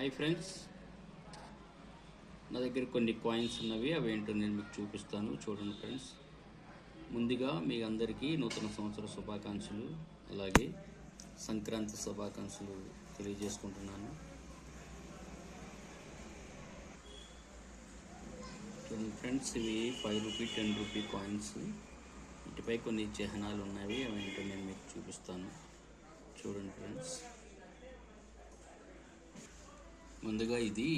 Hi friends, నా దగ్గర కొన్ని కాయిన్స్ ఉన్నవి. అవి ఏంటో నేను మీకు చూపిస్తాను, చూడండి ఫ్రెండ్స్. ముందుగా మీ అందరికీ నూతన సంవత్సర శుభాకాంక్షలు, అలాగే సంక్రాంతి శుభాకాంక్షలు తెలియజేసుకుంటున్నాను. చూడండి ఫ్రెండ్స్, ఇవి 5 రూపీ 10 రూపీ కాయిన్స్. వీటిపై కొన్ని చిహ్నాలు ఉన్నవి. అవి ఏంటో నేను మీకు చూపిస్తాను, చూడండి ఫ్రెండ్స్. ముందుగా ఇది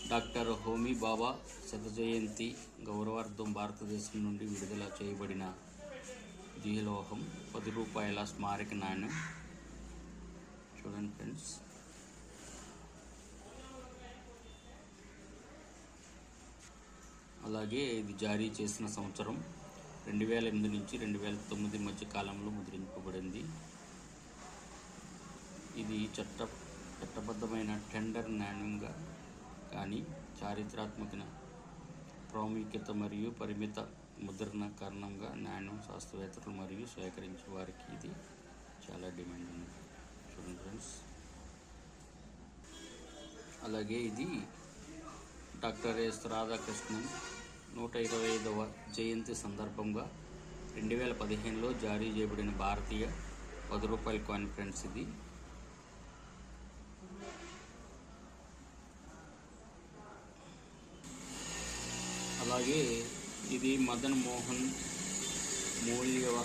డాక్టర్ హోమీ బాబా శత జయంతి గౌరవార్థం భారతదేశం నుండి విడుదల చేయబడిన జీలోహం 10 రూపాయల స్మారక నాణ్యం. చూడండి ఫ్రెండ్స్. అలాగే ఇది జారీ చేసిన సంవత్సరం 2008 నుంచి 2009 మధ్య కాలంలో ముద్రించబడింది. ఇది చట్టబద్ధమైన టెండర్ నాణ్యంగా కానీ చారిత్రాత్మక ప్రాముఖ్యత మరియు పరిమిత ముద్రణ కారణంగా నాణ్యం శాస్త్రవేత్తలు మరియు సేకరించే వారికి ఇది చాలా డిమాండ్ ఉంది. చూడండి ఫ్రెండ్స్. అలాగే ఇది డాక్టర్ ఎస్ రాధాకృష్ణన్ 125వ జయంతి సందర్భంగా 2015లో జారీ చేయబడిన భారతీయ 10 రూపాయల కాయిన్ ఫ్రెండ్స్. ఇది అలాగే ఇది మదన్ మోహన్ మూల్యవ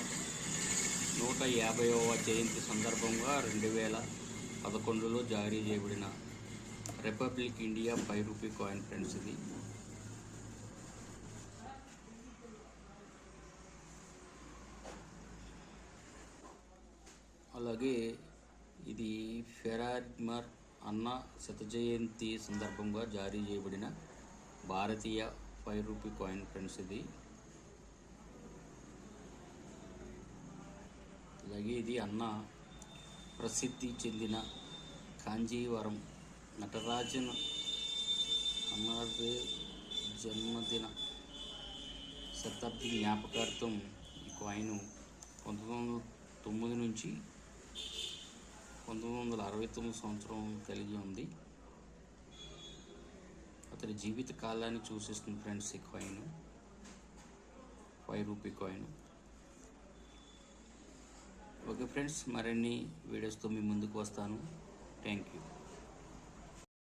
150వ జయంతి సందర్భంగా 2011లో జారీ చేయబడిన republic India 5 rupee coin friends. ఇది అలాగే ఇది ఫెరార్మర్ అన్న శత జయంతి సందర్భంగా జారీ చేయబడిన భారతీయ 5 రూపీ కాయిన్ ఫ్రెండ్స్. ఇది అలాగే ఇది అన్న ప్రసిద్ధి చెందిన కాంజీవరం నటరాజన్ అన్నారే జన్మదిన శతాబ్ది జ్ఞాపకార్థం ఈ కాయిన్ 1909 నుంచి 1969 సంవత్సరం కలిగి ఉంది. అతని జీవిత కాలాన్ని సూచిస్తుంది ఫ్రెండ్స్ ఈ coin, 5 rupee coin. Okay friends, మరిన్ని వీడియోస్తో మీ ముందుకు వస్తాను. Thank you.